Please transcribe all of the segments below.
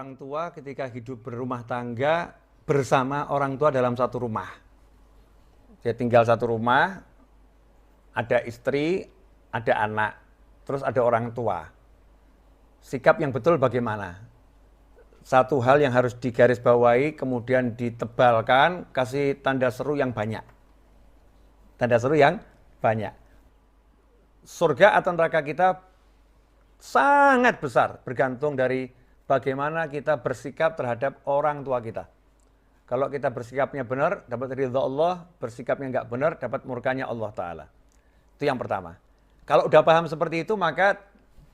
orang tua ketika hidup berumah tangga bersama orang tua dalam satu rumah. Dia tinggal satu rumah, ada istri, ada anak, terus ada orang tua. Sikap yang betul bagaimana? Satu hal yang harus digarisbawahi, kemudian ditebalkan, kasih tanda seru yang banyak. Tanda seru yang banyak. Surga atau neraka kita sangat besar, bergantung dari bagaimana kita bersikap terhadap orang tua kita. Kalau kita bersikapnya benar, dapat ridha Allah, bersikapnya nggak benar, dapat murkanya Allah Ta'ala. Itu yang pertama. Kalau udah paham seperti itu, maka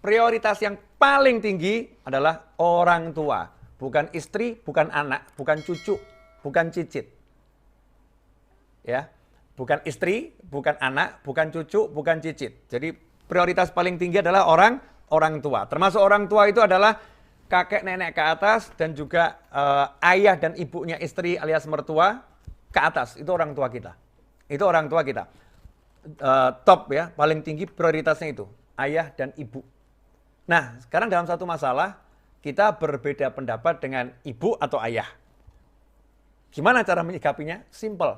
prioritas yang paling tinggi adalah orang tua. Bukan istri, bukan anak, bukan cucu, bukan cicit. Ya, bukan istri, bukan anak, bukan cucu, bukan cicit. Jadi prioritas paling tinggi adalah orang tua. Termasuk orang tua itu adalah kakek nenek ke atas dan juga ayah dan ibunya istri alias mertua ke atas. Itu orang tua kita. Itu orang tua kita. Top ya, paling tinggi prioritasnya itu ayah dan ibu. Nah, sekarang dalam satu masalah kita berbeda pendapat dengan ibu atau ayah. Gimana cara menyikapinya? Simple.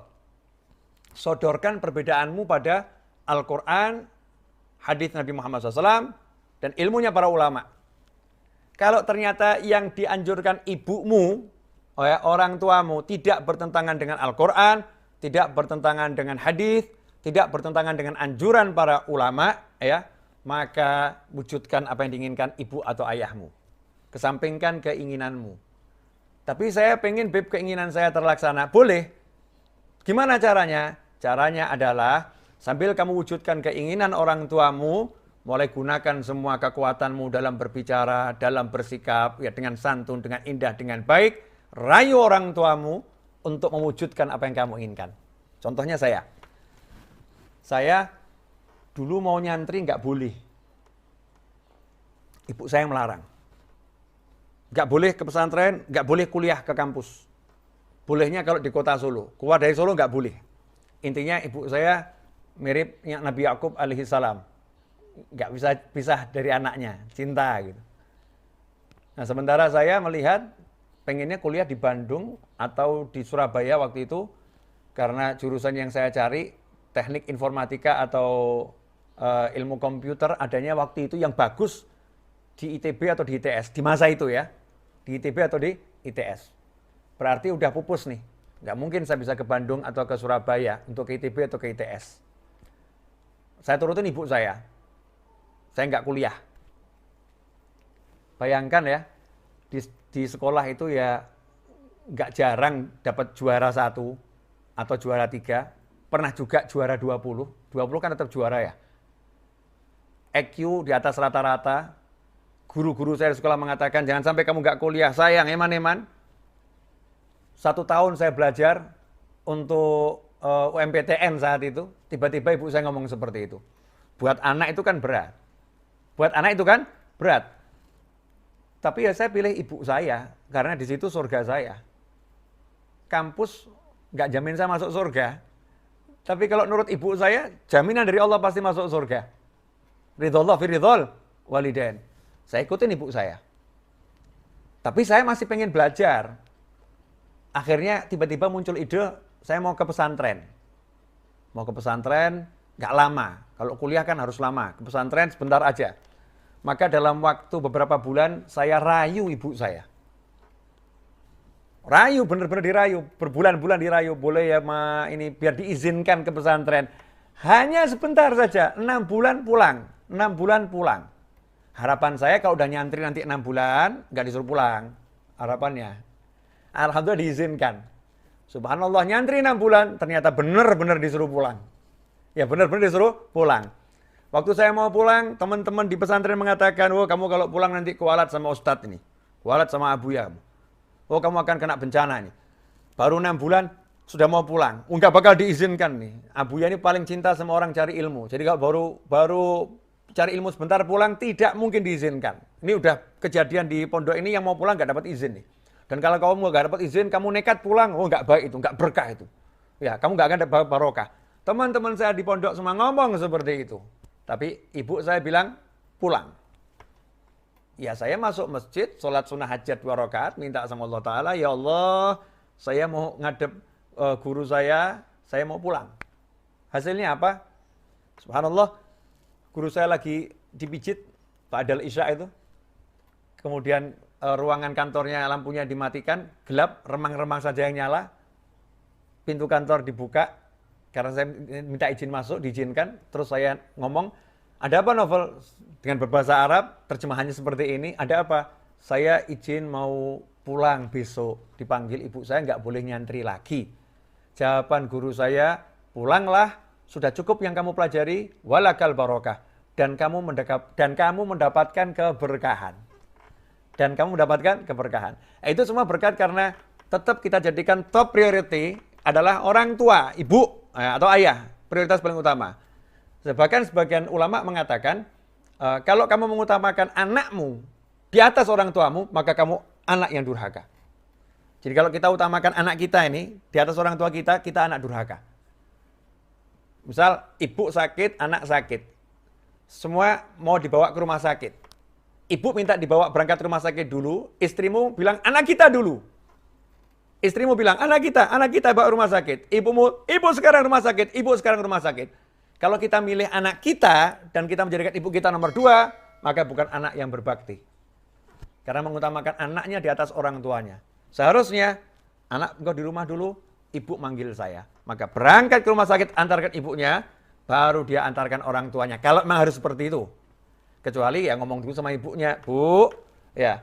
Sodorkan perbedaanmu pada Al-Quran, hadis Nabi Muhammad SAW, dan ilmunya para ulama. Kalau ternyata yang dianjurkan ibumu, orang tuamu, tidak bertentangan dengan Al-Quran, tidak bertentangan dengan hadis, tidak bertentangan dengan anjuran para ulama, ya, maka wujudkan apa yang diinginkan ibu atau ayahmu. Kesampingkan keinginanmu. Tapi saya pengen keinginan saya terlaksana. Boleh. Gimana caranya? Caranya adalah sambil kamu wujudkan keinginan orang tuamu, mulai gunakan semua kekuatanmu dalam berbicara, dalam bersikap, ya dengan santun, dengan indah, dengan baik. Rayu orang tuamu untuk mewujudkan apa yang kamu inginkan. Contohnya saya dulu mau nyantri nggak boleh. Ibu saya melarang. Nggak boleh ke pesantren, nggak boleh kuliah ke kampus. Bolehnya kalau di kota Solo. Keluar dari Solo nggak boleh. Intinya ibu saya mirip Nabi Yakub alaihi salam. Nggak bisa pisah dari anaknya, cinta gitu. Nah, sementara saya melihat pengennya kuliah di Bandung atau di Surabaya waktu itu karena jurusan yang saya cari teknik informatika atau ilmu komputer adanya waktu itu yang bagus di ITB atau di ITS di masa itu ya, di ITB atau di ITS. Berarti udah pupus nih, nggak mungkin saya bisa ke Bandung atau ke Surabaya untuk ke ITB atau ke ITS. Saya turutin ibu saya nggak kuliah. Bayangkan ya, di sekolah itu ya nggak jarang dapat juara 1 atau juara 3. Pernah juga juara 20. 20 kan tetap juara ya. EQ di atas rata-rata. Guru-guru saya di sekolah mengatakan, jangan sampai kamu nggak kuliah. Sayang, eman-eman. 1 tahun saya belajar untuk UMPTN saat itu. Tiba-tiba ibu saya ngomong seperti itu. Buat anak itu kan berat. Tapi ya saya pilih ibu saya karena di situ surga saya. Kampus nggak jamin saya masuk surga. Tapi kalau menurut ibu saya, jaminan dari Allah pasti masuk surga. Ridhollah fi ridhol walidain. Saya ikutin ibu saya. Tapi saya masih pengen belajar. Akhirnya tiba-tiba muncul ide, saya mau ke pesantren. Mau ke pesantren, nggak lama. Kalau kuliah kan harus lama. Ke pesantren sebentar aja. Maka dalam waktu beberapa bulan saya rayu ibu saya. Rayu, benar-benar dirayu. Berbulan-bulan dirayu. Boleh ya ma, ini biar diizinkan ke pesantren. Hanya sebentar saja. 6 bulan pulang. 6 bulan pulang. Harapan saya kalau udah nyantri nanti 6 bulan, nggak disuruh pulang. Harapannya. Alhamdulillah diizinkan. Subhanallah nyantri 6 bulan, ternyata benar-benar disuruh pulang. Ya benar-benar disuruh pulang. Waktu saya mau pulang, teman-teman di pesantren mengatakan, oh kamu kalau pulang nanti kualat sama ustadz ini. Kualat sama abuya. Oh kamu akan kena bencana nih. Baru 6 bulan, sudah mau pulang. Enggak bakal diizinkan nih. Abuya ini paling cinta sama orang cari ilmu. Jadi kalau baru cari ilmu sebentar pulang, tidak mungkin diizinkan. Ini udah kejadian di pondok ini yang mau pulang nggak dapat izin nih. Dan kalau kamu nggak dapat izin, kamu nekat pulang, oh nggak baik itu, nggak berkah itu. Ya, kamu nggak akan dapat barokah. Teman-teman saya di pondok semua ngomong seperti itu. Tapi ibu saya bilang, pulang. Ya saya masuk masjid, sholat sunnah hajat 2 rakaat, minta sama Allah Ta'ala, ya Allah, saya mau ngadep guru saya mau pulang. Hasilnya apa? Subhanallah, guru saya lagi dipijit, ba'dal isya itu. Kemudian ruangan kantornya lampunya dimatikan, gelap, remang-remang saja yang nyala. Pintu kantor dibuka, karena saya minta izin masuk, diizinkan. Terus saya ngomong, ada apa Novel? Dengan berbahasa Arab, terjemahannya seperti ini, ada apa? Saya izin mau pulang besok, dipanggil ibu saya, nggak boleh nyantri lagi. Jawaban guru saya, pulanglah, sudah cukup yang kamu pelajari, walakal barokah. Dan kamu mendapatkan keberkahan. Dan kamu mendapatkan keberkahan. Itu semua berkat karena tetap kita jadikan top priority adalah orang tua, ibu atau ayah, prioritas paling utama. Bahkan sebagian ulama mengatakan, kalau kamu mengutamakan anakmu di atas orang tuamu, maka kamu anak yang durhaka. Jadi kalau kita utamakan anak kita ini, di atas orang tua kita anak durhaka. Misal, ibu sakit, anak sakit. Semua mau dibawa ke rumah sakit. Ibu minta dibawa berangkat rumah sakit dulu, istrimu bilang, anak kita dulu. Istrimu bilang, anak kita bawa rumah sakit. Ibu sekarang rumah sakit, ibu sekarang rumah sakit. Kalau kita milih anak kita, dan kita menjadikan ibu kita nomor 2, maka bukan anak yang berbakti. Karena mengutamakan anaknya di atas orang tuanya. Seharusnya, anak engkau di rumah dulu, ibu manggil saya. Maka berangkat ke rumah sakit, antarkan ibunya, baru dia antarkan orang tuanya. Kalau memang harus seperti itu. Kecuali ya ngomong dulu sama ibunya, Bu, ya,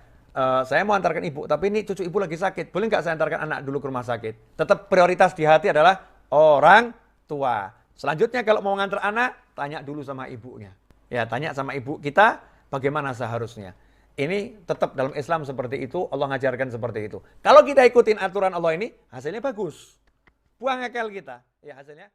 saya mau antarkan ibu, tapi ini cucu ibu lagi sakit. Boleh nggak saya antarkan anak dulu ke rumah sakit? Tetap prioritas di hati adalah orang tua. Selanjutnya kalau mau ngantar anak, tanya dulu sama ibunya. Ya, tanya sama ibu kita bagaimana seharusnya. Ini tetap dalam Islam seperti itu, Allah ngajarkan seperti itu. Kalau kita ikutin aturan Allah ini, hasilnya bagus. Buang akal kita. Ya, hasilnya